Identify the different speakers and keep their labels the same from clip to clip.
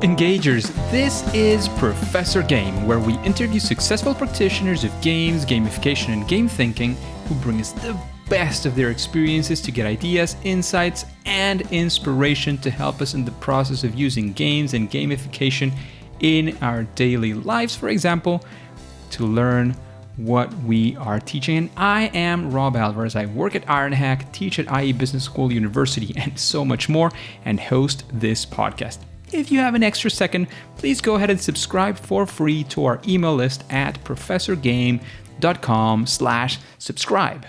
Speaker 1: Engagers, this is Professor Game, where we interview successful practitioners of games, gamification, and game thinking who bring us the best of their experiences to get ideas, insights, and inspiration to help us in the process of using games and gamification in our daily lives, for example, to learn what we are teaching. And I am Rob Alvarez. I work at Ironhack, teach at IE Business School University, and so much more, and host this podcast. If you have an extra second, please go ahead and subscribe for free to our email list at professorgame.com/subscribe.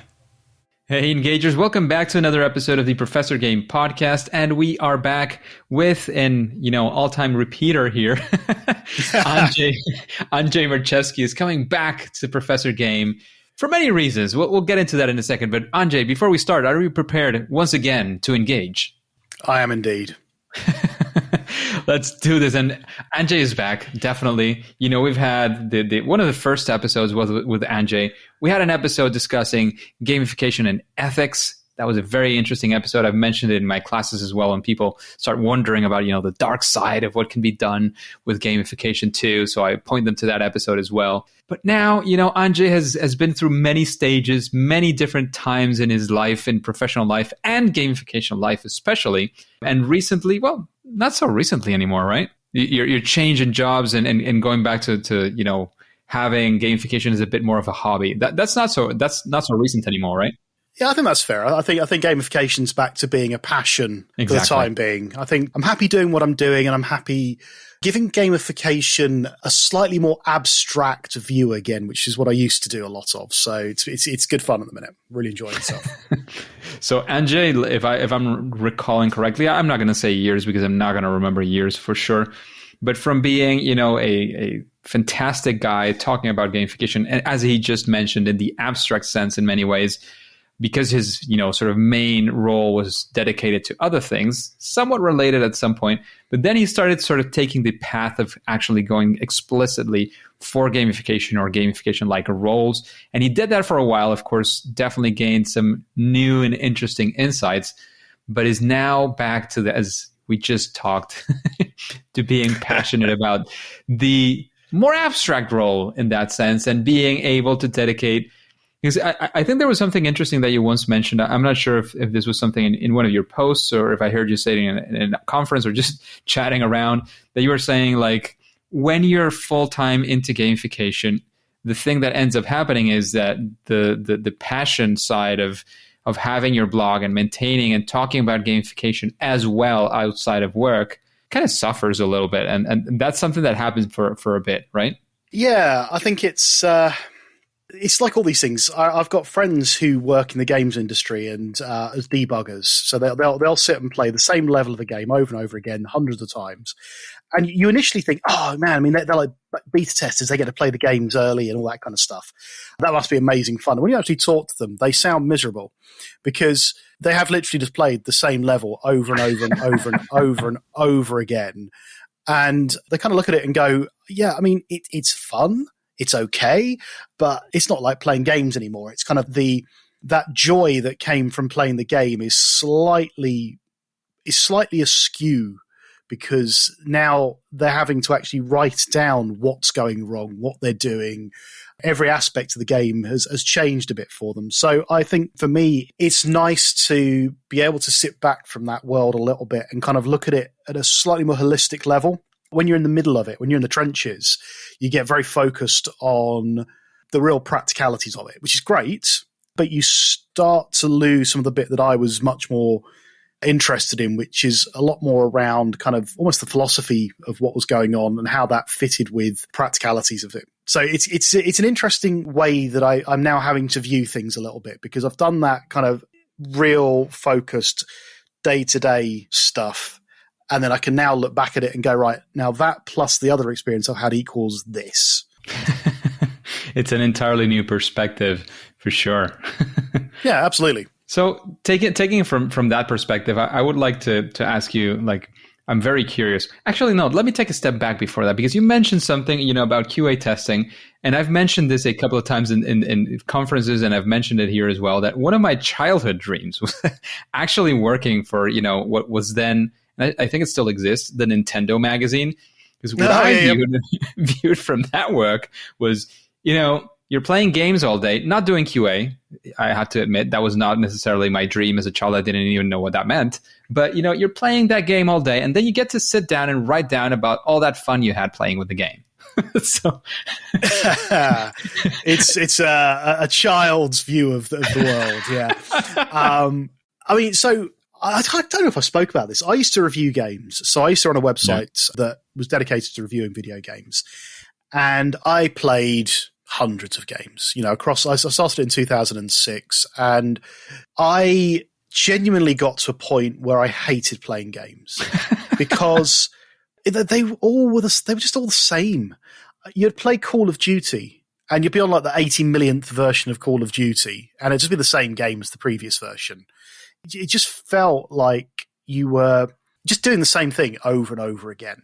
Speaker 1: Hey Engagers, welcome back to another episode of the Professor Game podcast, and we are back with an all-time repeater here. Andrzej Marczewski is coming back to Professor Game for many reasons. We'll get into that in a second, but Andrzej, before we start, are you prepared once again to engage?
Speaker 2: I am indeed.
Speaker 1: Let's do this. And Andrzej is back, definitely. We've had one of the first episodes was with Andrzej. We had an episode discussing gamification and ethics. That was a very interesting episode. I've mentioned it in my classes as well, and people start wondering about, the dark side of what can be done with gamification too. So I point them to that episode as well. But now, Andrzej has been through many stages, many different times in his life, in professional life and gamification life especially. And recently, well, not so recently anymore, right? You're changing jobs and going back to having gamification as a bit more of a hobby. That's not so recent anymore, right?
Speaker 2: Yeah, I think that's fair. I think gamification's back to being a passion for the time being. I think I'm happy doing what I'm doing, and I'm happy giving gamification a slightly more abstract view again, which is what I used to do a lot of. So it's good fun at the minute. Really enjoying myself.
Speaker 1: So Andrzej, if I'm recalling correctly, I'm not going to say years because I'm not going to remember years for sure. But from being, a fantastic guy talking about gamification, and as he just mentioned, in the abstract sense in many ways, because his, sort of main role was dedicated to other things, somewhat related at some point. But then he started sort of taking the path of actually going explicitly for gamification or gamification-like roles. And he did that for a while, of course, definitely gained some new and interesting insights, but is now back to as we just talked, to being passionate about the more abstract role in that sense and being able to dedicate. Because I think there was something interesting that you once mentioned. I'm not sure if this was something in one of your posts or if I heard you say it in a conference or just chatting around, that you were saying, like, when you're full-time into gamification, the thing that ends up happening is that the passion side of having your blog and maintaining and talking about gamification as well outside of work kind of suffers a little bit. And that's something that happens for a bit, right?
Speaker 2: Yeah, I think it's like all these things. I've got friends who work in the games industry and as debuggers, so they'll sit and play the same level of a game over and over again, hundreds of times. And you initially think, oh man, I mean, they're like beta testers; they get to play the games early and all that kind of stuff. That must be amazing fun. And when you actually talk to them, they sound miserable because they have literally just played the same level over and over and over and over and over again. And they kind of look at it and go, yeah, I mean, it's fun. It's okay, but it's not like playing games anymore. It's kind of that joy that came from playing the game is slightly askew because now they're having to actually write down what's going wrong, what they're doing. Every aspect of the game has changed a bit for them. So I think for me, it's nice to be able to sit back from that world a little bit and kind of look at it at a slightly more holistic level. When you're in the middle of it, when you're in the trenches, you get very focused on the real practicalities of it, which is great, but you start to lose some of the bit that I was much more interested in, which is a lot more around kind of almost the philosophy of what was going on and how that fitted with practicalities of it. So it's an interesting way that I'm now having to view things a little bit because I've done that kind of real focused day-to-day stuff. And then I can now look back at it and go, right, now that plus the other experience I've had equals this.
Speaker 1: It's an entirely new perspective for sure.
Speaker 2: Yeah, absolutely.
Speaker 1: So taking it from that perspective, I would like to ask you, like, I'm very curious. Actually, no, let me take a step back before that, because you mentioned something, about QA testing. And I've mentioned this a couple of times in conferences, and I've mentioned it here as well, that one of my childhood dreams was actually working for, what was then and I think it still exists, the Nintendo magazine. Because what I viewed from that work was, you're playing games all day, not doing QA. I have to admit, that was not necessarily my dream as a child. I didn't even know what that meant. But, you're playing that game all day, and then you get to sit down and write down about all that fun you had playing with the game. So
Speaker 2: it's a child's view of the world, yeah. So I don't know if I spoke about this. I used to review games. So I used to run a website that was dedicated to reviewing video games. And I played hundreds of games, across. I started in 2006, and I genuinely got to a point where I hated playing games because they were just all the same. You'd play Call of Duty, and you'd be on like the 80 millionth version of Call of Duty, and it'd just be the same game as the previous version. It just felt like you were just doing the same thing over and over again.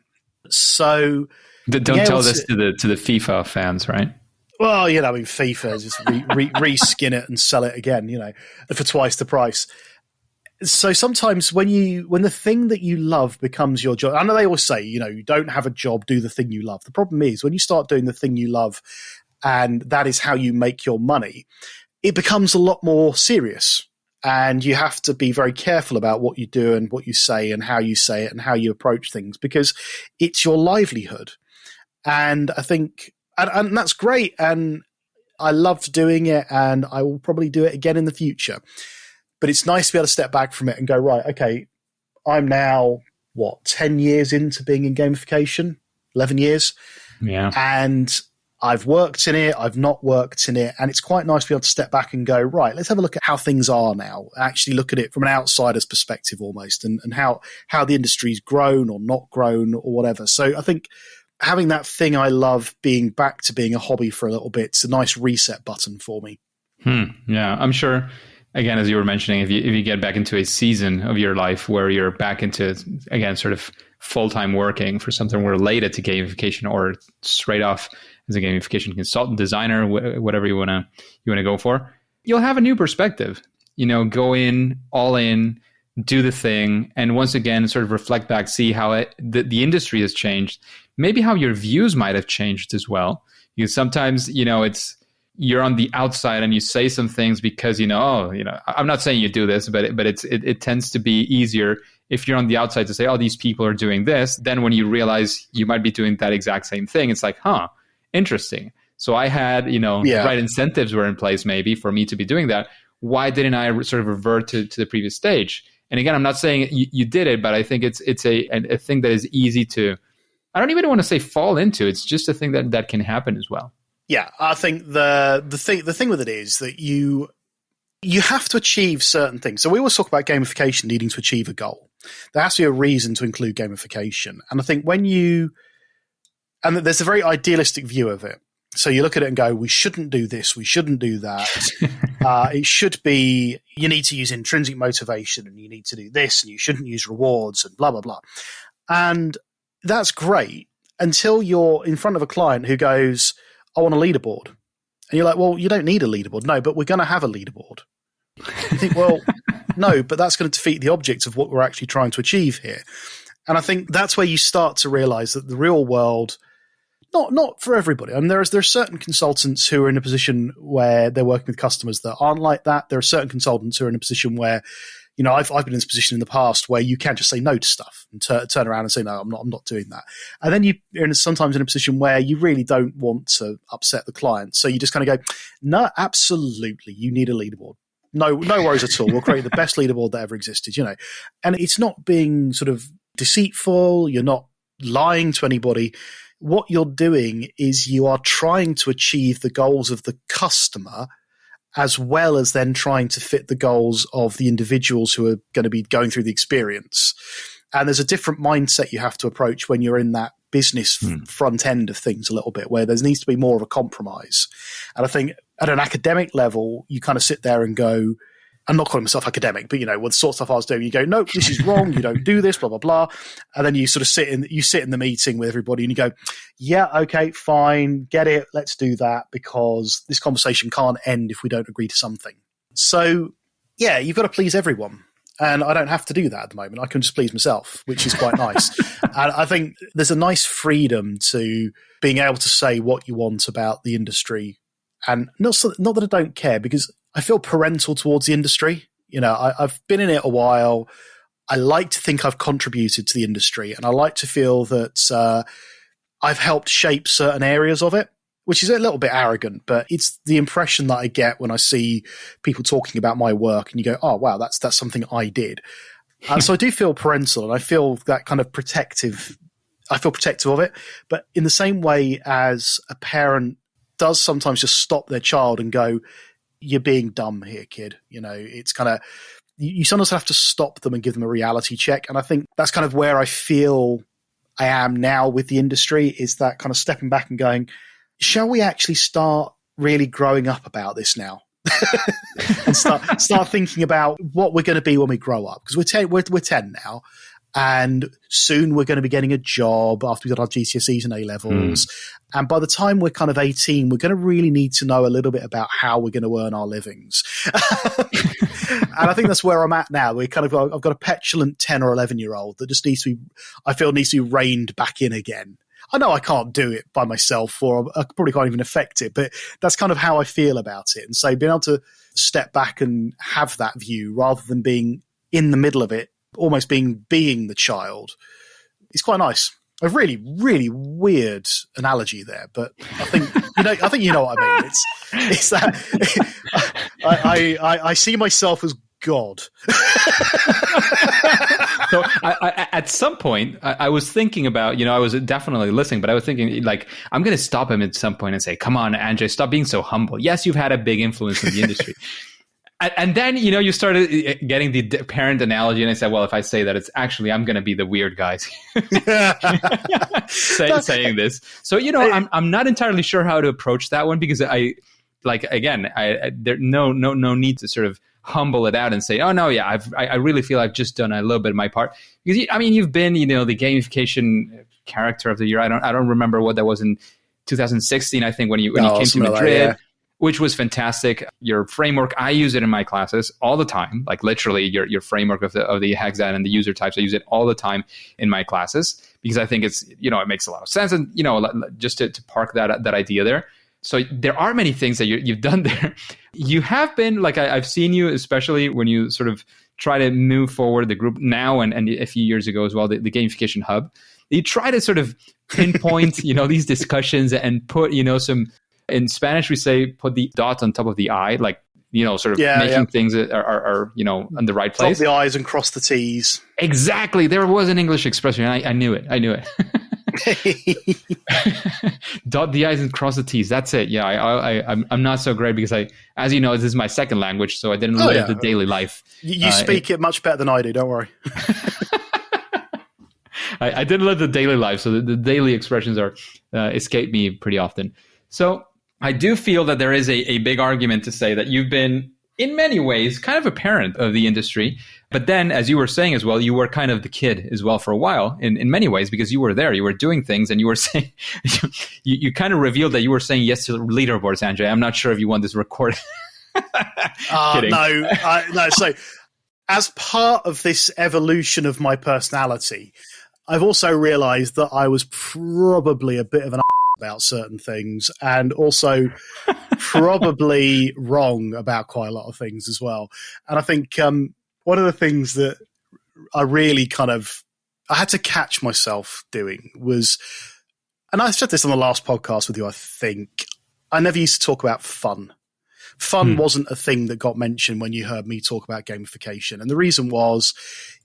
Speaker 2: So
Speaker 1: don't tell this to the FIFA fans, right?
Speaker 2: Well, FIFA just reskin it and sell it again, for twice the price. So sometimes when the thing that you love becomes your job, I know they always say, you don't have a job, do the thing you love. The problem is when you start doing the thing you love, and that is how you make your money, it becomes a lot more serious. And you have to be very careful about what you do and what you say and how you say it and how you approach things, because it's your livelihood. And I think, and that's great. And I loved doing it, and I will probably do it again in the future. But it's nice to be able to step back from it and go, right, okay, I'm now, 10 years into being in gamification, 11 years.
Speaker 1: Yeah.
Speaker 2: And I've worked in it, I've not worked in it, and it's quite nice to be able to step back and go, right, let's have a look at how things are now, actually look at it from an outsider's perspective almost, and how the industry's grown or not grown or whatever. So I think having that thing I love being back to being a hobby for a little bit, it's a nice reset button for me.
Speaker 1: Yeah, I'm sure, again, as you were mentioning, if you get back into a season of your life where you're back into, again, sort of full-time working for something related to gamification, or straight off as a gamification consultant, designer, whatever you want to go for, you'll have a new perspective. Go in, all in, do the thing, and once again, sort of reflect back, see how the industry has changed, maybe how your views might have changed as well. Because sometimes, it's you're on the outside and you say some things because I'm not saying you do this, but it tends to be easier if you're on the outside to say, oh, these people are doing this. Then when you realize you might be doing that exact same thing, it's like, interesting. So I had, right incentives were in place maybe for me to be doing that. Why didn't I sort of revert to the previous stage? And again, I'm not saying you did it, but I think it's a thing that is easy to, I don't even want to say fall into. It's just a thing that can happen as well.
Speaker 2: Yeah, I think the thing with it is that you have to achieve certain things. So we always talk about gamification needing to achieve a goal. There has to be a reason to include gamification. And I think and there's a very idealistic view of it. So you look at it and go, we shouldn't do this, we shouldn't do that. It should be, you need to use intrinsic motivation, and you need to do this, and you shouldn't use rewards, and blah, blah, blah. And that's great until you're in front of a client who goes, I want a leaderboard. And you're like, well, you don't need a leaderboard. No, but we're going to have a leaderboard. You think, well, no, but that's going to defeat the object of what we're actually trying to achieve here. And I think that's where you start to realize that the real world, not for everybody. I mean, there are certain consultants who are in a position where they're working with customers that aren't like that. There are certain consultants who are in a position where, I've been in this position in the past where you can just say no to stuff and turn around and say, no, I'm not doing that. And then you're sometimes in a position where you really don't want to upset the client. So you just kind of go, no, absolutely, you need a leaderboard. No worries at all. We'll create the best leaderboard that ever existed, And it's not being sort of deceitful. You're not lying to anybody. What you're doing is you are trying to achieve the goals of the customer, as well as then trying to fit the goals of the individuals who are going to be going through the experience. And there's a different mindset you have to approach when you're in that business front end of things a little bit, where there needs to be more of a compromise. And I think at an academic level, you kind of sit there and go, I'm not calling myself academic, but with the sort of stuff I was doing, you go, nope, this is wrong. You don't do this, blah, blah, blah. And then you sort of sit in the meeting with everybody and you go, yeah, okay, fine, get it. Let's do that, because this conversation can't end if we don't agree to something. So yeah, you've got to please everyone. And I don't have to do that at the moment. I can just please myself, which is quite nice. And I think there's a nice freedom to being able to say what you want about the industry. And not that I don't care, because I feel parental towards the industry. You know, I've been in it a while. I like to think I've contributed to the industry, and I like to feel that I've helped shape certain areas of it, which is a little bit arrogant, but it's the impression that I get when I see people talking about my work, and you go, oh, wow, that's something I did. So I do feel parental, and I feel that kind of protective. I feel protective of it. But in the same way as a parent does sometimes just stop their child and go, you're being dumb here, kid. You know, it's kind of, you sometimes have to stop them and give them a reality check. And I think that's kind of where I feel I am now with the industry, is that kind of stepping back and going, shall we actually start really growing up about this now? And start thinking about what we're going to be when we grow up, because we're 10 now, and soon we're going to be getting a job after we've got our GCSEs and A-levels. And by the time we're kind of 18, we're going to really need to know a little bit about how we're going to earn our livings. And I think that's where I'm at now. I've got a petulant 10 or 11-year-old that just needs to be reined back in again. I know I can't do it by myself, or I probably can't even affect it, but that's kind of how I feel about it. And so being able to step back and have that view rather than being in the middle of it, almost being the child, is quite nice. A really, really weird analogy there, but I think you know what I mean. It's that I see myself as God.
Speaker 1: So at some point, I was thinking about, I was definitely listening, but I was thinking, like, I'm going to stop him at some point and say, come on, Andrzej, stop being so humble. Yes, you've had a big influence in the industry. And then, you started getting the parent analogy, and I said, well, if I say that, it's actually, I'm going to be the weird guy saying this. So, I'm not entirely sure how to approach that one, because there's no need to sort of humble it out and say, oh no, yeah, I really feel I've just done a little bit of my part. Because you've been, the gamification character of the year. I don't remember what that was in 2016. I think when you came to Madrid, yeah. Which was fantastic. Your framework, I use it in my classes all the time. Like literally, your framework of the hexagon and the user types, I use it all the time in my classes, because I think it's it makes a lot of sense, and just to park that idea there. So there are many things that you've done there. You have been, like, I've seen you, especially when you sort of try to move forward the group now and a few years ago as well, the Gamification Hub. You try to sort of pinpoint, these discussions and put, some, in Spanish we say, put the dot on top of the I, like, sort of making things that are in the right place.
Speaker 2: Dot the I's and cross the T's.
Speaker 1: Exactly. There was an English expression. I knew it. Dot the I's and cross the T's. That's it. Yeah, I'm not so great, because as you know, this is my second language, so I didn't live the daily life.
Speaker 2: You speak it much better than I do. Don't worry.
Speaker 1: I didn't live the daily life, so the daily expressions escape me pretty often. So I do feel that there is a big argument to say that you've been, in many ways, kind of a parent of the industry. But then, as you were saying as well, you were kind of the kid as well for a while, in many ways, because you were there, you were doing things, and you were saying, you kind of revealed that you were saying yes to leaderboards, Andrzej. I'm not sure if you want this recorded.
Speaker 2: No. So as part of this evolution of my personality, I've also realized that I was probably a bit of an about certain things, and also probably wrong about quite a lot of things as well. And I think one of the things that I really I had to catch myself doing was, and I said this on the last podcast with you, I think, I never used to talk about fun. Fun wasn't a thing that got mentioned when you heard me talk about gamification. And the reason was,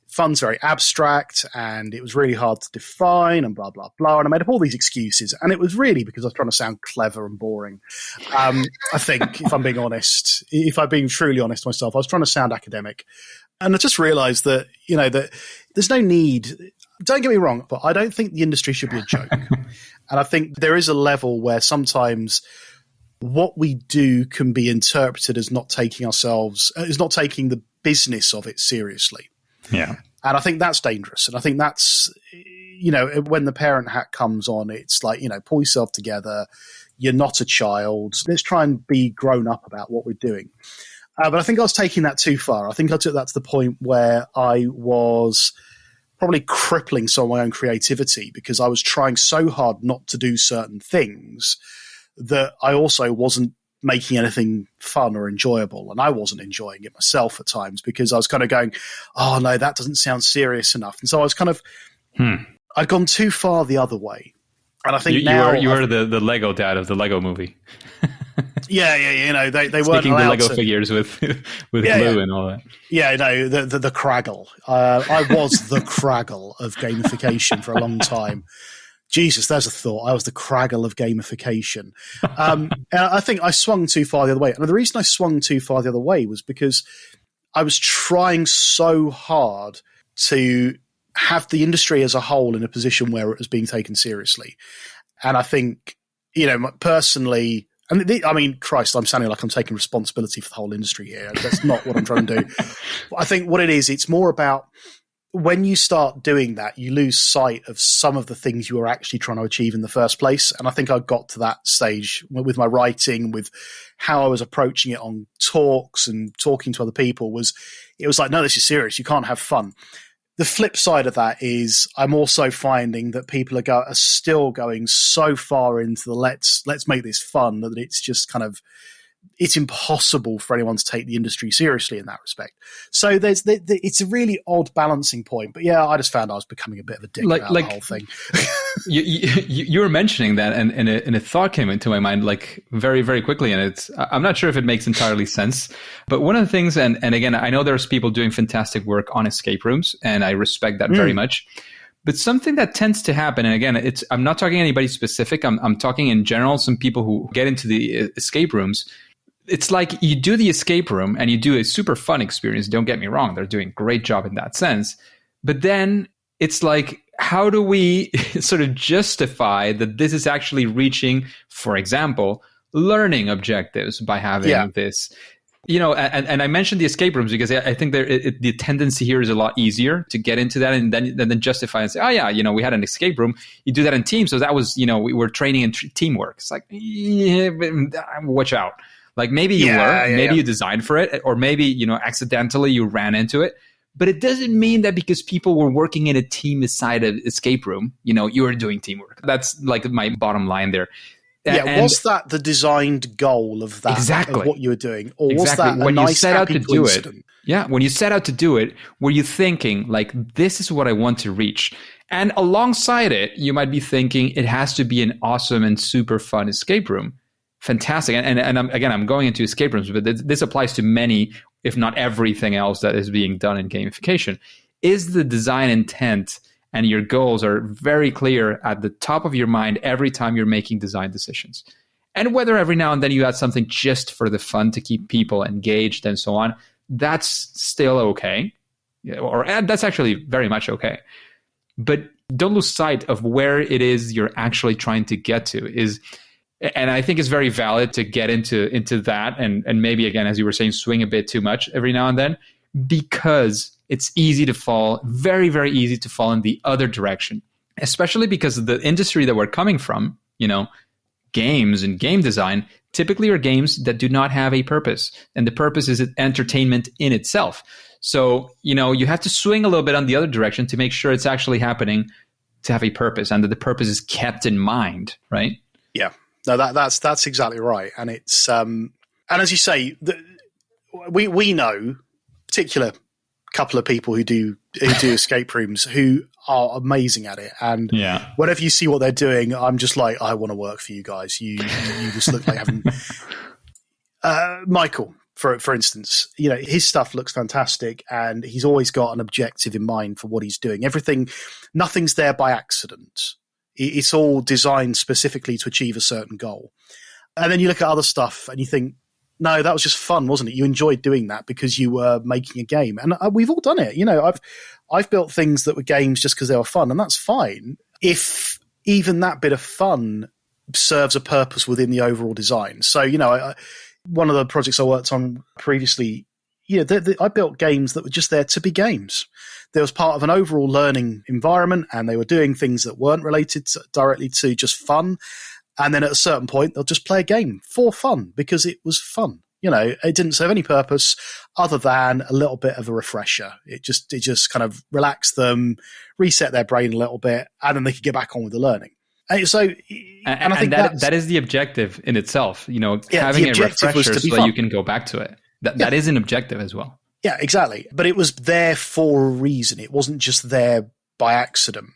Speaker 2: fun's very abstract, and it was really hard to define, and blah, blah, blah. And I made up all these excuses. And it was really because I was trying to sound clever and boring. I think, if I'm being honest, if I'm being truly honest to myself, I was trying to sound academic. And I just realized that, that there's no need. Don't get me wrong, but I don't think the industry should be a joke. And I think there is a level where sometimes what we do can be interpreted as not taking the business of it seriously.
Speaker 1: Yeah.
Speaker 2: And I think that's dangerous. And I think that's, when the parent hat comes on, it's like, pull yourself together. You're not a child. Let's try and be grown up about what we're doing. But I think I was taking that too far. I think I took that to the point where I was probably crippling some of my own creativity because I was trying so hard not to do certain things that I also wasn't making anything fun or enjoyable. And I wasn't enjoying it myself at times because I was kind of going, oh no, that doesn't sound serious enough. And so I was kind of, I'd gone too far the other way. And I think
Speaker 1: you were the Lego dad of the Lego movie.
Speaker 2: Yeah, you know, they weren't
Speaker 1: Sticking
Speaker 2: allowed
Speaker 1: the Lego
Speaker 2: to,
Speaker 1: figures with glue and all that.
Speaker 2: Yeah, no, the Craggle. I was the Craggle of gamification for a long time. Jesus, there's a thought. I was the Craggle of gamification. And I think I swung too far the other way. And the reason I swung too far the other way was because I was trying so hard to have the industry as a whole in a position where it was being taken seriously. And I think, you know, personally, I mean, Christ, I'm sounding like I'm taking responsibility for the whole industry here. That's not what I'm trying to do. I think what it is, it's more about when you start doing that, you lose sight of some of the things you were actually trying to achieve in the first place. And I think I got to that stage with my writing, with how I was approaching it on talks and talking to other people it was like, no, this is serious. You can't have fun. The flip side of that is I'm also finding that people are still going so far into the let's make this fun that it's just kind of it's impossible for anyone to take the industry seriously in that respect. So it's a really odd balancing point. But yeah, I just found I was becoming a bit of a dick about the whole thing.
Speaker 1: you were mentioning that, and a thought came into my mind like very, very quickly, and I'm not sure if it makes entirely sense. But one of the things, and again, I know there's people doing fantastic work on escape rooms, and I respect that very much. But something that tends to happen, and again, I'm not talking anybody specific. I'm talking in general. Some people who get into the escape rooms. It's like you do the escape room and you do a super fun experience. Don't get me wrong. They're doing a great job in that sense. But then it's like, how do we sort of justify that this is actually reaching, for example, learning objectives by having this? You know, and I mentioned the escape rooms because I think the tendency here is a lot easier to get into that and then justify and say, oh yeah, you know, we had an escape room. You do that in teams. So that was, you know, we were training in teamwork. It's like, yeah, watch out. Like maybe you you designed for it, or maybe, you know, accidentally you ran into it. But it doesn't mean that because people were working in a team inside an escape room, you know, you were doing teamwork. That's like my bottom line there.
Speaker 2: Yeah, was that the designed goal of that?
Speaker 1: Exactly.
Speaker 2: Of what you were doing? Or was that
Speaker 1: when
Speaker 2: a nice,
Speaker 1: you set out to do it?
Speaker 2: coincidence?
Speaker 1: Yeah, when you set out to do it, were you thinking, like, this is what I want to reach? And alongside it, you might be thinking it has to be an awesome and super fun escape room. Fantastic. And I'm going into escape rooms, but this applies to many, if not everything else that is being done in gamification. Is the design intent and your goals are very clear at the top of your mind every time you're making design decisions? And whether every now and then you add something just for the fun to keep people engaged and so on, that's still okay. Or that's actually very much okay. But don't lose sight of where it is you're actually trying to get to. And I think it's very valid to get into that and maybe, again, as you were saying, swing a bit too much every now and then, because it's easy to fall, very, very easy to fall in the other direction, especially because of the industry that we're coming from, you know, games and game design typically are games that do not have a purpose. And the purpose is entertainment in itself. So, you know, you have to swing a little bit on the other direction to make sure it's actually happening to have a purpose and that the purpose is kept in mind, right?
Speaker 2: Yeah. No, that's exactly right, and it's and as you say, we know particular couple of people who do escape rooms who are amazing at it, and whenever you see what they're doing, I'm just like, I want to work for you guys. You just look like having Michael, for instance, you know, his stuff looks fantastic, and he's always got an objective in mind for what he's doing. Nothing's there by accident. It's all designed specifically to achieve a certain goal. And then you look at other stuff and you think, no, that was just fun, wasn't it? You enjoyed doing that because you were making a game. And we've all done it. You know, I've built things that were games just because they were fun, and that's fine. If even that bit of fun serves a purpose within the overall design. So, you know, one of the projects I worked on previously, you know, I built games that were just there to be games. There was part of an overall learning environment, and they were doing things that weren't related directly to just fun. And then at a certain point, they'll just play a game for fun because it was fun. It didn't serve any purpose other than a little bit of a refresher. It just kind of relaxed them, reset their brain a little bit, and then they could get back on with the learning. And I think
Speaker 1: that is the objective in itself. Having a refresher so that you can go back to it. That is an objective as well.
Speaker 2: Yeah, exactly. But it was there for a reason. It wasn't just there by accident.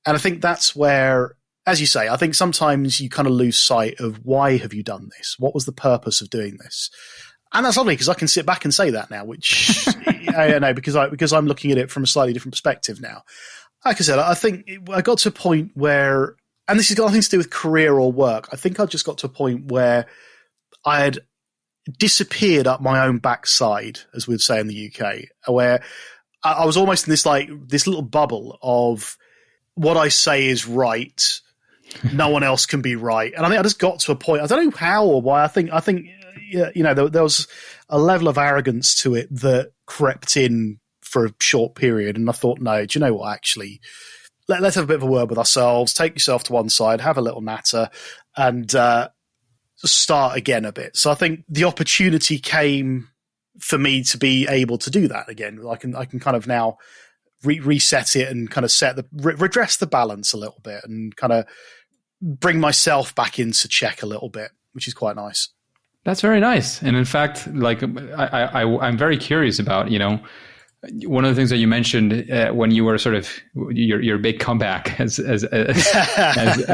Speaker 2: And I think that's where, as you say, I think sometimes you kind of lose sight of why have you done this? What was the purpose of doing this? And that's lovely because I can sit back and say that now, which I know because I'm looking at it from a slightly different perspective now. Like I said, I think I got to a point where, and this has got nothing to do with career or work. I think I just got to a point where I had disappeared up my own backside, as we'd say in the UK, where I was almost in this little bubble of what I say is right. No one else can be right. And I think I just got to a point, I don't know how or why, I think there was a level of arrogance to it that crept in for a short period. And I thought, no, do you know what, actually, let's have a bit of a word with ourselves, take yourself to one side, have a little natter, and start again a bit. So I think the opportunity came for me to be able to do that again. I can kind of now reset it and kind of redress the balance a little bit and kind of bring myself back into check a little bit, which is quite nice.
Speaker 1: That's very nice. And in fact, I'm very curious about, one of the things that you mentioned when you were sort of your big comeback, as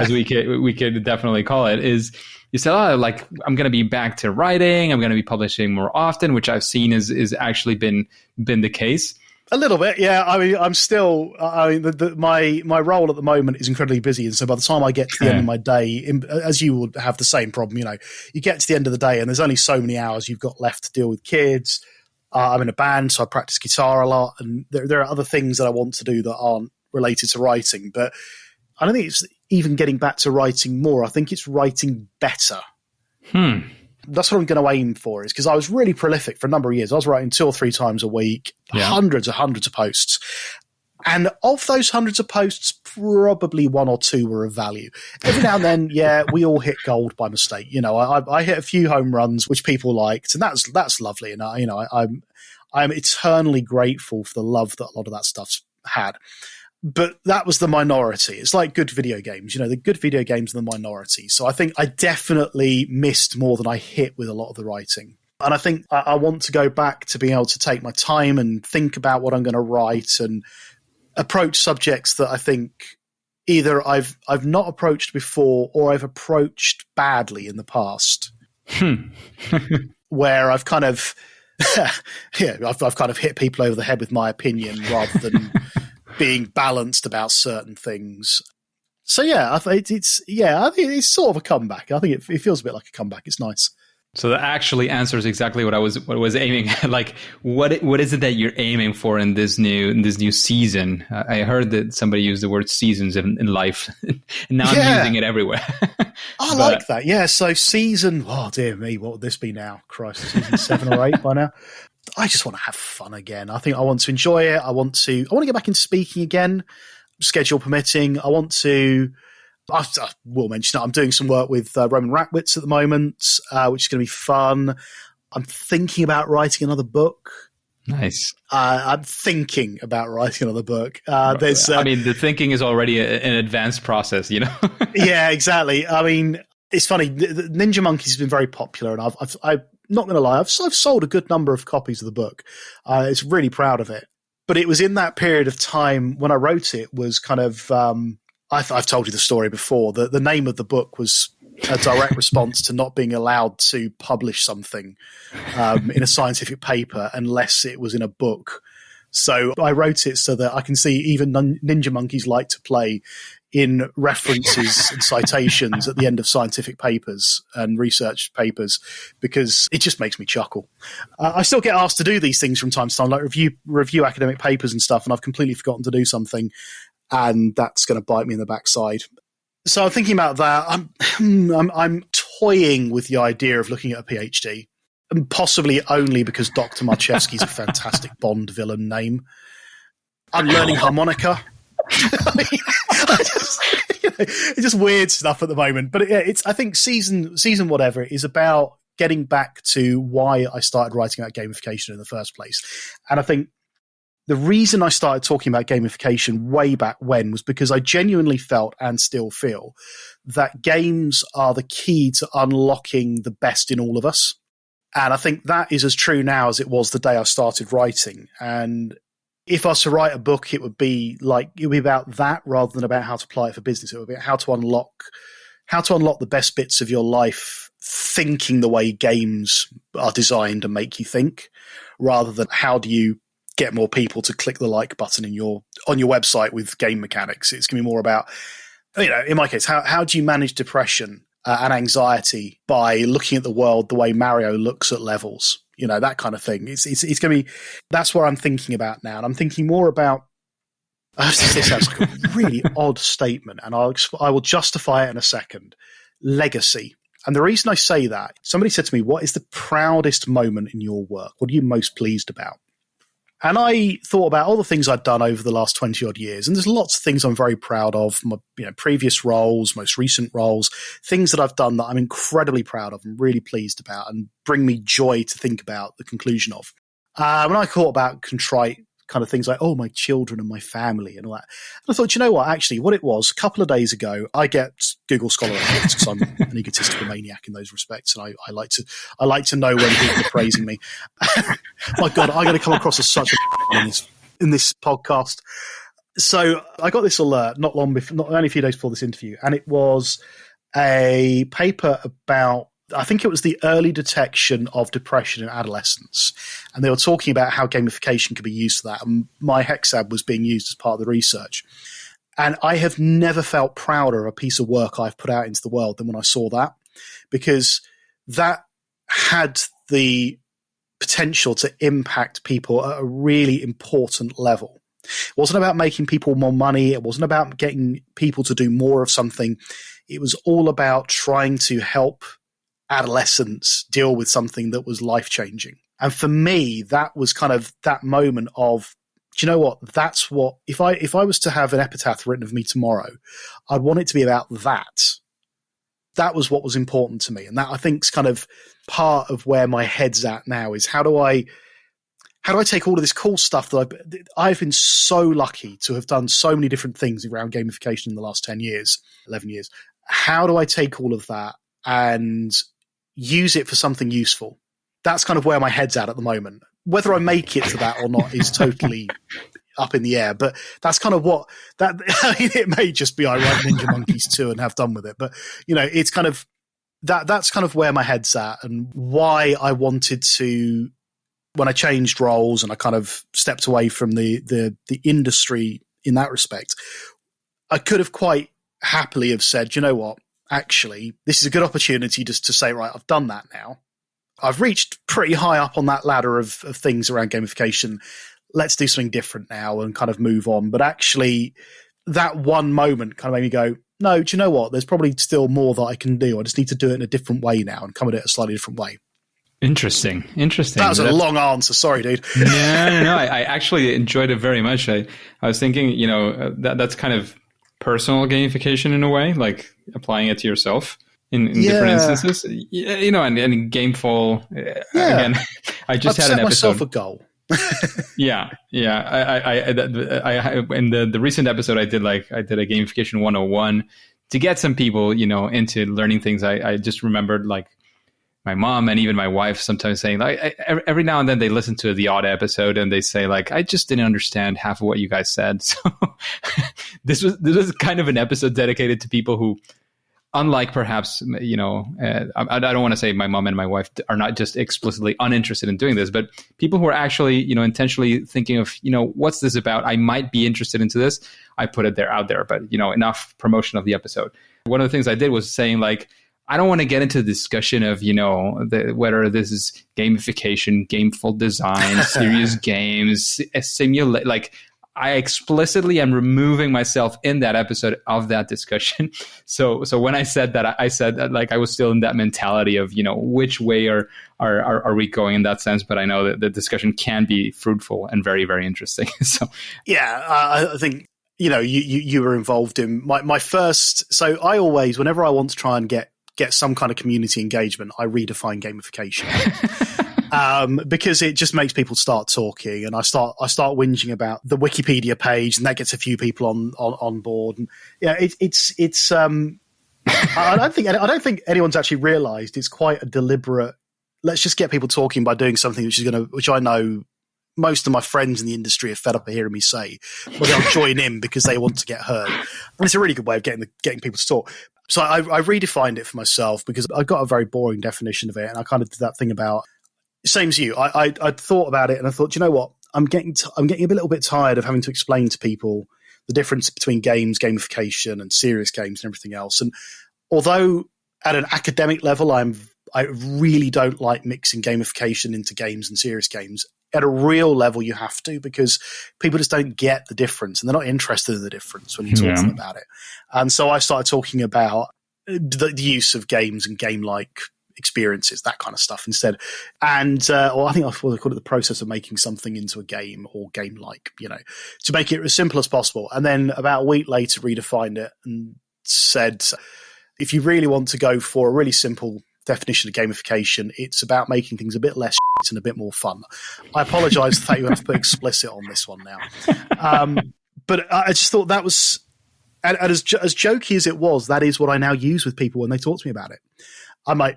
Speaker 1: we could definitely call it, is you said, I'm going to be back to writing. I'm going to be publishing more often, which I've seen is actually been the case.
Speaker 2: A little bit, yeah. I mean, I'm still. My role at the moment is incredibly busy, and so by the time I get to the end of my day, as you would have the same problem, you get to the end of the day, and there's only so many hours you've got left to deal with kids. I'm in a band, so I practice guitar a lot, and there are other things that I want to do that aren't related to writing. But I don't think it's even getting back to writing more. I think it's writing better. That's what I'm going to aim for, is because I was really prolific for a number of years. I was writing 2 or 3 times a week, hundreds of posts. And of those hundreds of posts, probably 1 or 2 were of value. Every now and then, we all hit gold by mistake. I hit a few home runs, which people liked, and that's lovely. And I'm eternally grateful for the love that a lot of that stuff's had. But that was the minority. It's like good video games. The good video games are the minority. So I think I definitely missed more than I hit with a lot of the writing. And I think I want to go back to being able to take my time and think about what I'm going to write and approach subjects that I think either I've not approached before or I've approached badly in the past. Where I've kind of I've kind of hit people over the head with my opinion rather than being balanced about certain things. So I think it's sort of a comeback. I think it feels a bit like a comeback. It's nice.
Speaker 1: So that actually answers exactly what I was aiming at. Like, what is it that you're aiming for in this new season? I heard that somebody used the word seasons in life, and now I'm using it everywhere.
Speaker 2: I like that. Yeah. So oh dear me, what would this be now? Christ, season 7 or 8 by now. I just want to have fun again. I think I want to enjoy it. I want to get back into speaking again, schedule permitting. I will mention that I'm doing some work with Roman Rackwitz at the moment, which is going to be fun. I'm thinking about writing another book.
Speaker 1: Nice.
Speaker 2: I'm thinking about writing another book.
Speaker 1: The thinking is already an advanced process,
Speaker 2: Yeah, exactly. I mean, it's funny. Ninja Monkey's has been very popular, and I've not going to lie, I've sold a good number of copies of the book. It's really proud of it. But it was in that period of time when I wrote it was kind of, I've told you the story before. The name of the book was a direct response to not being allowed to publish something in a scientific paper unless it was in a book. So I wrote it so that I can see even Ninja Monkeys like to play in references and citations at the end of scientific papers and research papers, because it just makes me chuckle. I still get asked to do these things from time to time, like review academic papers and stuff, and I've completely forgotten to do something, and that's going to bite me in the backside. So I'm thinking about that. I'm toying with the idea of looking at a PhD, and possibly only because Dr. Marczewski is a fantastic Bond villain name. I'm learning harmonica. It's just weird stuff at the moment, but I think season whatever is about getting back to why I started writing about gamification in the first place. And I think the reason I started talking about gamification way back when was because I genuinely felt and still feel that games are the key to unlocking the best in all of us. And I think that is as true now as it was the day I started writing. And if I was to write a book, it would be about that rather than about how to apply it for business. It would be how to unlock the best bits of your life, thinking the way games are designed to make you think, rather than how do you get more people to click the like button on your website with game mechanics. It's going to be more about, in my case, how do you manage depression and anxiety by looking at the world the way Mario looks at levels, that kind of thing. It's going to be, that's what I'm thinking about now. And I'm thinking more about, this sounds like a really odd statement, and I will justify it in a second. Legacy. And the reason I say that, somebody said to me, what is the proudest moment in your work? What are you most pleased about? And I thought about all the things I'd done over the last 20 odd years. And there's lots of things I'm very proud of, my previous roles, most recent roles, things that I've done that I'm incredibly proud of and really pleased about and bring me joy to think about the conclusion of. When I thought about contrite kind of things like, oh, my children and my family and all that. And I thought, you know what, actually, what it was, a couple of days ago, I get Google Scholar Awards because I'm an egotistical maniac in those respects, and I like to know when people are praising me. My God, I'm going to come across as such a in this podcast. So I got this alert not only a few days before this interview, and it was a paper about, I think it was the early detection of depression in adolescents. And they were talking about how gamification could be used for that. And my Hexab was being used as part of the research. And I have never felt prouder of a piece of work I've put out into the world than when I saw that, because that had the potential to impact people at a really important level. It wasn't about making people more money. It wasn't about getting people to do more of something. It was all about trying to help adolescents deal with something that was life-changing. And for me, that was kind of that moment of, do you know what? That's what, if I was to have an epitaph written of me tomorrow, I'd want it to be about that. That was what was important to me. And that, I think, is kind of part of where my head's at now, is how do I take all of this cool stuff that I've been so lucky to have done so many different things around gamification in the last 10 years, 11 years. How do I take all of that and use it for something useful? That's kind of where my head's at the moment. Whether I make it to that or not is totally up in the air, but that's kind of what that, I mean, it may just be I write Ninja Monkeys 2 and have done with it, but it's kind of that's kind of where my head's at, and why I wanted to, when I changed roles and I kind of stepped away from the industry in that respect, I could have quite happily have said, you know what, actually, this is a good opportunity just to say, right, I've done that now. I've reached pretty high up on that ladder of things around gamification. Let's do something different now and kind of move on. But actually, that one moment kind of made me go, no, do you know what? There's probably still more that I can do. I just need to do it in a different way now and come at it a slightly different way.
Speaker 1: Interesting.
Speaker 2: That was a long answer. Sorry, dude.
Speaker 1: No. I actually enjoyed it very much. I was thinking, that's kind of personal gamification in a way, like applying it to yourself in different instances, and gameful. Again, I just had an episode.
Speaker 2: Myself a goal.
Speaker 1: Yeah. I in the recent episode I did a gamification 101 to get some people, into learning things. I just remembered like my mom and even my wife sometimes saying like every now and then they listen to the odd episode and they say like, I just didn't understand half of what you guys said. So this was kind of an episode dedicated to people who, unlike perhaps, I don't want to say my mom and my wife are not just explicitly uninterested in doing this, but people who are actually, intentionally thinking of, what's this about? I might be interested into this. I put it out there, but, enough promotion of the episode. One of the things I did was saying like, I don't want to get into the discussion of, whether this is gamification, gameful design, serious games, simulate. Like, I explicitly am removing myself in that episode of that discussion. So when I said that, I said that like I was still in that mentality of, which way are we going in that sense? But I know that the discussion can be fruitful and very, very interesting. So
Speaker 2: yeah, I think. You were involved in my first. So I always, whenever I want to try and get get some kind of community engagement, I redefine gamification. Because it just makes people start talking, and I start whinging about the Wikipedia page, and that gets a few people on board. And yeah, it's I don't think anyone's actually realised it's quite a deliberate. Let's just get people talking by doing something which I know most of my friends in the industry are fed up of hearing me say, but they'll join in because they want to get heard. And it's a really good way of getting people to talk. So I redefined it for myself because I got a very boring definition of it, and I kind of did that thing about. Same as you. I thought about it and I thought, you know what? I'm getting a little bit tired of having to explain to people the difference between games, gamification, and serious games and everything else. And although at an academic level, I really don't like mixing gamification into games and serious games. At a real level, you have to, because people just don't get the difference, and they're not interested in the difference when you talk to them about it. And so I started talking about the use of games and game-like experiences, that kind of stuff instead. And or I think I call it the process of making something into a game or game-like, to make it as simple as possible. And then about a week later, redefined it and said, if you really want to go for a really simple definition of gamification, it's about making things a bit less shit and a bit more fun. I apologise for that you have to put explicit on this one now. But I just thought that was, and as jokey as it was, that is what I now use with people when they talk to me about it. I might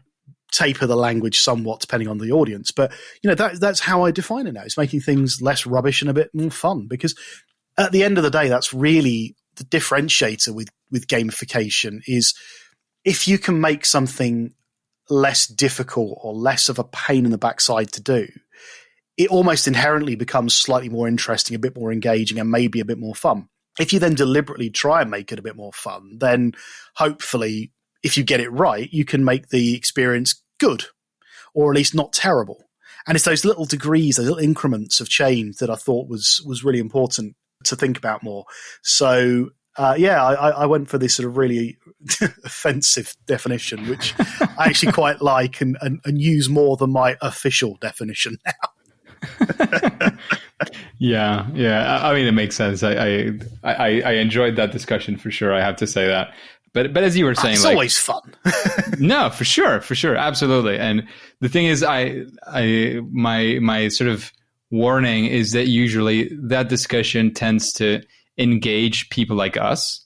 Speaker 2: taper the language somewhat depending on the audience, but that's how I define it now. It's making things less rubbish and a bit more fun, because at the end of the day, that's really the differentiator with gamification, is if you can make something less difficult or less of a pain in the backside to do, it almost inherently becomes slightly more interesting, a bit more engaging, and maybe a bit more fun. If you then deliberately try and make it a bit more fun, then hopefully, if you get it right, you can make the experience good, or at least not terrible. And it's those little degrees, those little increments of change that I thought was really important to think about more. So, I went for this sort of really offensive definition, which I actually quite like and use more than my official definition now.
Speaker 1: Yeah. I mean, it makes sense. I enjoyed that discussion for sure. I have to say that. But as you were saying,
Speaker 2: it's always fun.
Speaker 1: No, for sure, absolutely. And the thing is, my sort of warning is that usually that discussion tends to engage people like us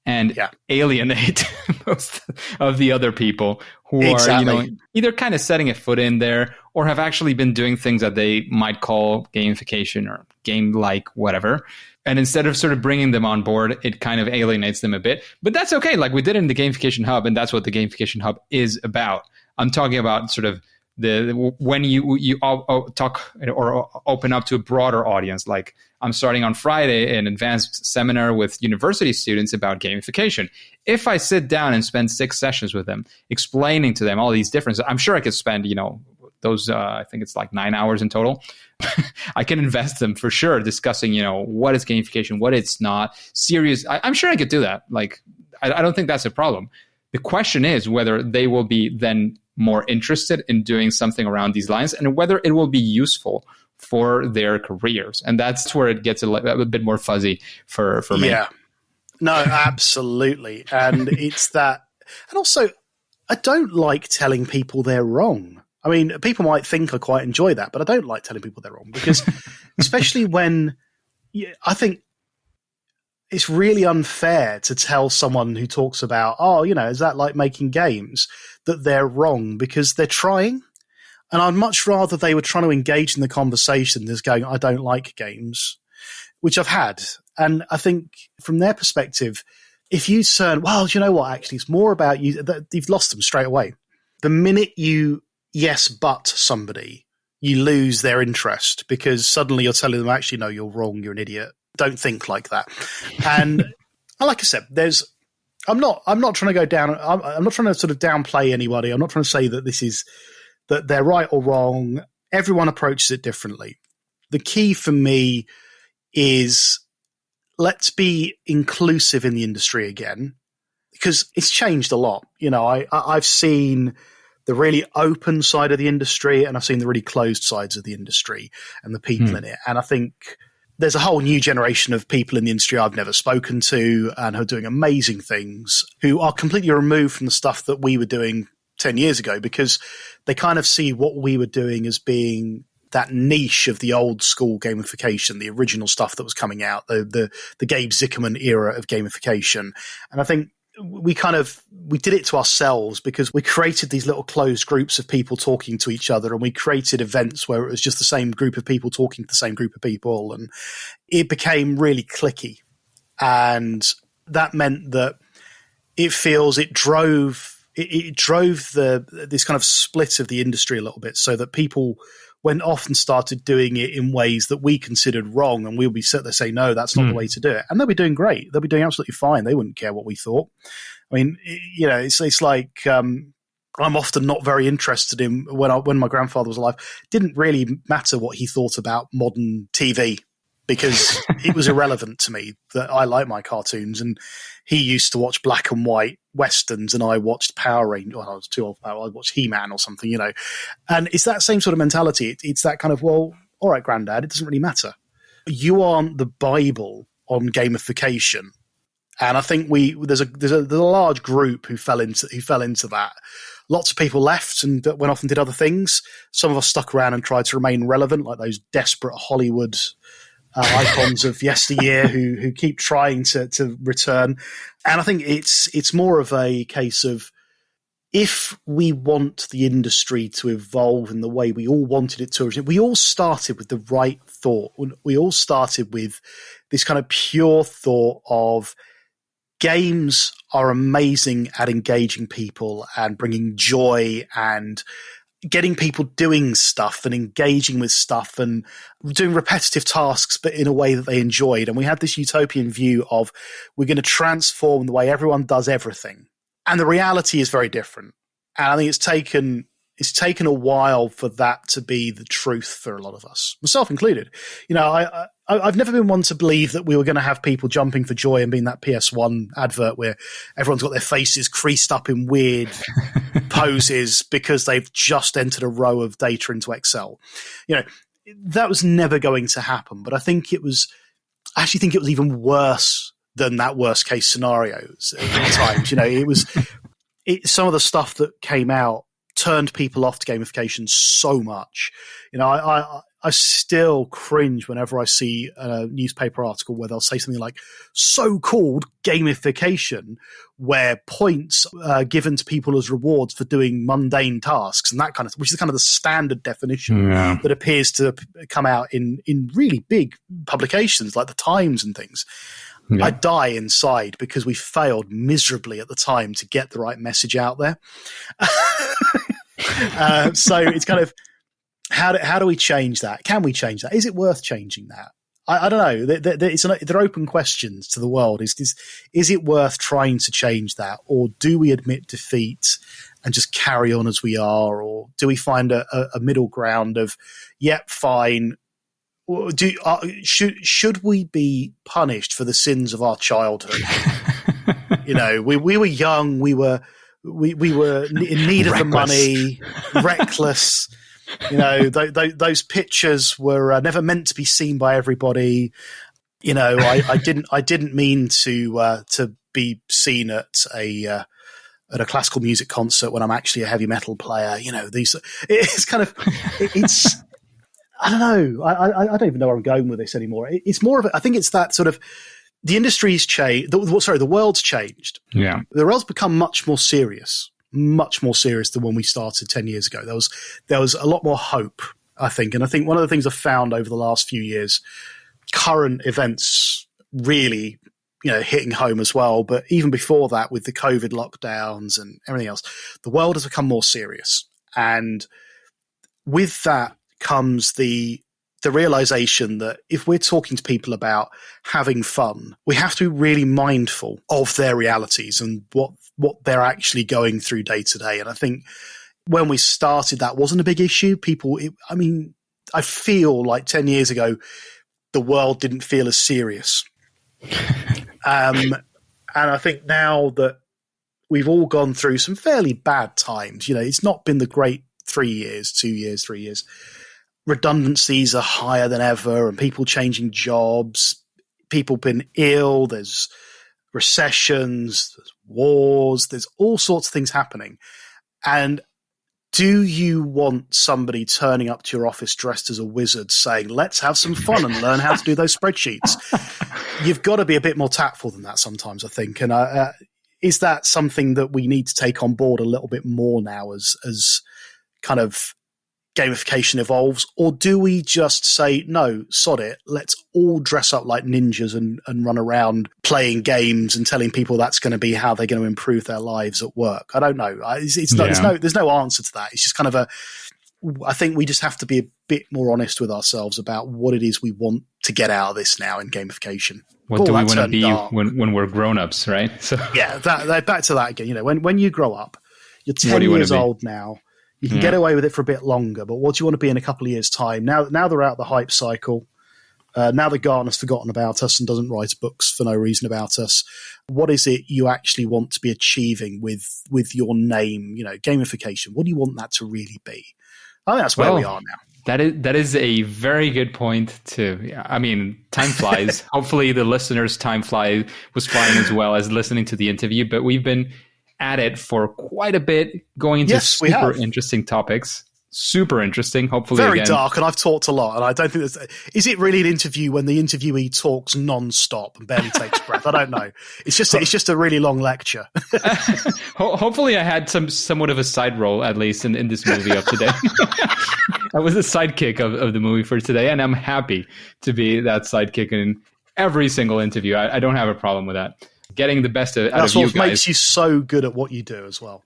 Speaker 1: and alienate most of the other people who are, either kind of setting a foot in there or have actually been doing things that they might call gamification or game-like whatever. And instead of sort of bringing them on board, it kind of alienates them a bit. But that's okay. Like we did in the Gamification Hub, and that's what the Gamification Hub is about. I'm talking about sort of when you talk or open up to a broader audience. Like I'm starting on Friday an advanced seminar with university students about gamification. If I sit down and spend 6 sessions with them, explaining to them all these differences, I'm sure I could spend, those, I think it's like 9 hours in total. I can invest them for sure discussing, what is gamification, what it's not, serious. I'm sure I could do that. Like, I don't think that's a problem. The question is whether they will be then more interested in doing something around these lines and whether it will be useful for their careers. And that's where it gets a bit more fuzzy for me.
Speaker 2: Yeah, no, absolutely. And it's that. And also, I don't like telling people they're wrong. I mean, people might think I quite enjoy that, but I don't like telling people they're wrong because especially when I think it's really unfair to tell someone who talks about, is that like making games, that they're wrong because they're trying. And I'd much rather they were trying to engage in the conversation than just going, I don't like games, which I've had. And I think from their perspective, if you turn, well, do you know what, actually, it's more about you, you've lost them straight away. The minute you yes, but somebody, you lose their interest because suddenly you're telling them, actually, no, you're wrong, you're an idiot. Don't think like that. And like I said, I'm not trying to go down. I'm not trying to sort of downplay anybody. I'm not trying to say that that they're right or wrong. Everyone approaches it differently. The key for me is let's be inclusive in the industry again, because it's changed a lot. I've seen the really open side of the industry and I've seen the really closed sides of the industry and the people in it. And I think there's a whole new generation of people in the industry I've never spoken to and who are doing amazing things, who are completely removed from the stuff that we were doing 10 years ago, because they kind of see what we were doing as being that niche of the old school gamification, the original stuff that was coming out, the Gabe Zickerman era of gamification. And I think we did it to ourselves, because we created these little closed groups of people talking to each other, and we created events where it was just the same group of people talking to the same group of people, and it became really cliquey. And that meant that it drove this kind of split of the industry a little bit, so that people went off and started doing it in ways that we considered wrong, and we'll be sitting there saying, no, that's not the way to do it. And they'll be doing great. They'll be doing absolutely fine. They wouldn't care what we thought. I mean, it's like I'm often not very interested in, when my grandfather was alive, it didn't really matter what he thought about modern TV, because it was irrelevant to me. That I like my cartoons, and he used to watch black and white westerns, and I watched Power Rangers. Well, I was too old for Power. I watched He-Man or something, And it's that same sort of mentality. It's that kind of, well, all right, Granddad, it doesn't really matter. You aren't the Bible on gamification. And I think there's a large group who fell into that. Lots of people left and went off and did other things. Some of us stuck around and tried to remain relevant, like those desperate Hollywood icons of yesteryear who keep trying to return. And I think it's more of a case of, if we want the industry to evolve in the way we all wanted it to originally, we all started with the right thought. We all started with this kind of pure thought of, games are amazing at engaging people and bringing joy and getting people doing stuff and engaging with stuff and doing repetitive tasks, but in a way that they enjoyed. And we had this utopian view of, we're going to transform the way everyone does everything. And the reality is very different. And I think it's taken a while for that to be the truth for a lot of us, myself included. I've never been one to believe that we were going to have people jumping for joy and being that PS1 advert where everyone's got their faces creased up in weird poses because they've just entered a row of data into Excel. That was never going to happen. But I actually think it was even worse than that worst case scenario at times. Some of the stuff that came out turned people off to gamification so much. I still cringe whenever I see a newspaper article where they'll say something like so-called gamification, where points are given to people as rewards for doing mundane tasks and that kind of, which is kind of the standard definition that appears to come out in really big publications like the Times and things. Yeah. I die inside because we failed miserably at the time to get the right message out there. So it's kind of, how do we change that? Can we change that? Is it worth changing that? I don't know. They're open questions to the world. Is it worth trying to change that? Or do we admit defeat and just carry on as we are? Or do we find a middle ground of, yep, fine. Should we be punished for the sins of our childhood? We were young. We were in need of the money, reckless. Those pictures were never meant to be seen by everybody. I didn't mean to be seen at a classical music concert when I'm actually a heavy metal player. It's kind of it's. I don't know. I don't even know where I'm going with this anymore. It's more of I think it's that sort of, the industry's changed. The world's changed. Yeah, the world's become much more serious than when we started 10 years ago. There was a lot more hope, I think. And I think one of the things I've found over the last few years, current events really, hitting home as well. But even before that, with the COVID lockdowns and everything else, the world has become more serious. And with that comes the realization that if we're talking to people about having fun, we have to be really mindful of their realities and what they're actually going through day to day. And I think when we started, that wasn't a big issue. I feel like 10 years ago, the world didn't feel as serious. And I think now that we've all gone through some fairly bad times, it's not been the great 3 years, 2 years, 3 years. redundancies are higher than ever and people changing jobs, people been ill, there's recessions, there's wars, there's all sorts of things happening. And do you want somebody turning up to your office dressed as a wizard saying, let's have some fun and learn how to do those spreadsheets? You've got to be a bit more tactful than that sometimes, I think. And is that something that we need to take on board a little bit more now as kind of gamification evolves? Or do we just say, no, sod it, let's all dress up like ninjas and run around playing games and telling people that's going to be how they're going to improve their lives at work? I don't know. There's no answer to that. It's just kind of I think we just have to be a bit more honest with ourselves about what it is we want to get out of this now in gamification.
Speaker 1: What do we want to be when we're grown-ups, right? So
Speaker 2: yeah, back to that again. When you grow up, you're 10 years old now. You can get away with it for a bit longer, but what do you want to be in a couple of years' time? Now they're out the hype cycle. Now that Gartner's forgotten about us and doesn't write books for no reason about us. What is it you actually want to be achieving with your name? Gamification. What do you want that to really be? I think that's where we are now.
Speaker 1: That is a very good point too. I mean, time flies. Hopefully the listeners' time was flying as well as listening to the interview, but we've been at it for quite a bit, going into super interesting topics. Super interesting. Hopefully,
Speaker 2: very dark, and I've talked a lot. And I don't think is it really an interview when the interviewee talks non-stop and barely takes breath? I don't know. It's just a really long lecture.
Speaker 1: Hopefully, I had somewhat of a side role at least in this movie of today. I was the sidekick of the movie for today, and I'm happy to be that sidekick in every single interview. I don't have a problem with that. Getting the best out of you guys.
Speaker 2: That's what makes you so good at what you do as well.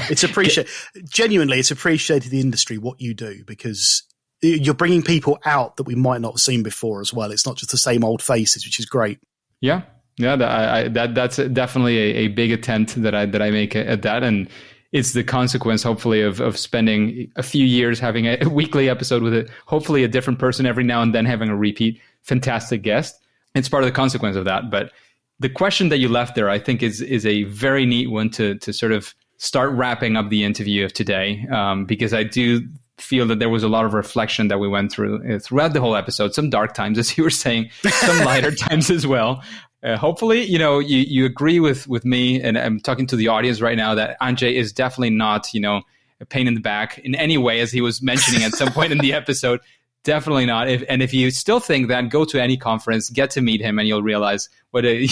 Speaker 2: It's appreciated. Genuinely, it's appreciated in the industry what you do, because you're bringing people out that we might not have seen before as well. It's not just the same old faces, which is great.
Speaker 1: Yeah. That's definitely a big attempt that I make at that, and it's the consequence, hopefully, of spending a few years having a weekly episode with hopefully a different person every now and then, having a repeat fantastic guest. It's part of the consequence of that. But the question that you left there, I think, is a very neat one to sort of start wrapping up the interview of today, because I do feel that there was a lot of reflection that we went through throughout the whole episode. Some dark times, as you were saying, some lighter times as well. Hopefully, you agree with me, and I'm talking to the audience right now, that Andrzej is definitely not, a pain in the back in any way, as he was mentioning at some point in the episode. Definitely not. If you still think that, go to any conference, get to meet him, and you'll realize what a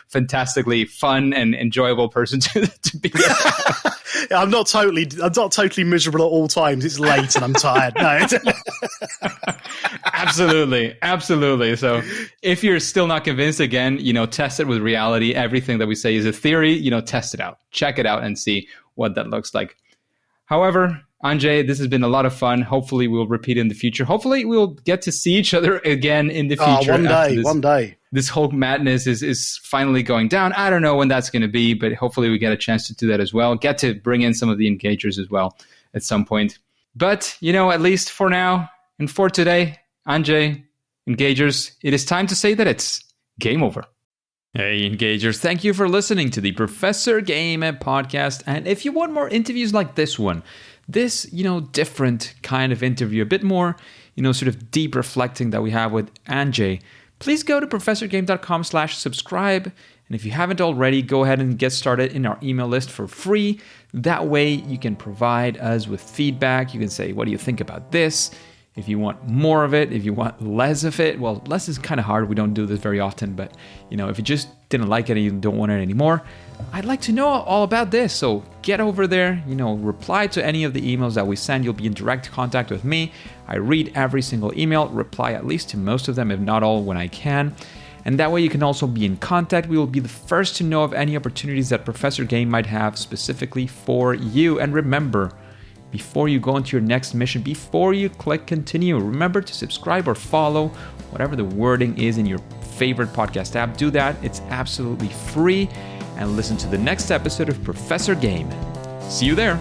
Speaker 1: fantastically fun and enjoyable person to be.
Speaker 2: I'm not totally miserable at all times. It's late and I'm tired. No. Absolutely. So if you're still not convinced, again, test it with reality. Everything that we say is a theory. Test it out, check it out, and see what that looks like. However, Andrzej, this has been a lot of fun. Hopefully we'll repeat it in the future. Hopefully we'll get to see each other again in the future. One day.
Speaker 1: This whole madness is finally going down. I don't know when that's going to be, but hopefully we get a chance to do that as well. Get to bring in some of the engagers as well at some point. But, at least for now and for today, Andrzej, engagers, it is time to say that it's game over. Hey, engagers, thank you for listening to the Professor Game podcast. And if you want more interviews like this one, this, different kind of interview, a bit more, sort of deep reflecting that we have with Andrzej, please go to professorgame.com/subscribe. And if you haven't already, go ahead and get started in our email list for free. That way you can provide us with feedback. You can say, what do you think about this? If you want more of it, if you want less of it, well, less is kind of hard. We don't do this very often, but if you just didn't like it and you don't want it anymore, I'd like to know all about this. So get over there, reply to any of the emails that we send. You'll be in direct contact with me. I read every single email, reply at least to most of them, if not all, when I can. And that way you can also be in contact. We will be the first to know of any opportunities that Professor Game might have specifically for you. And remember, before you go into your next mission, before you click continue, remember to subscribe or follow, whatever the wording is in your favorite podcast app. Do that. It's absolutely free. And listen to the next episode of Professor Game. See you there.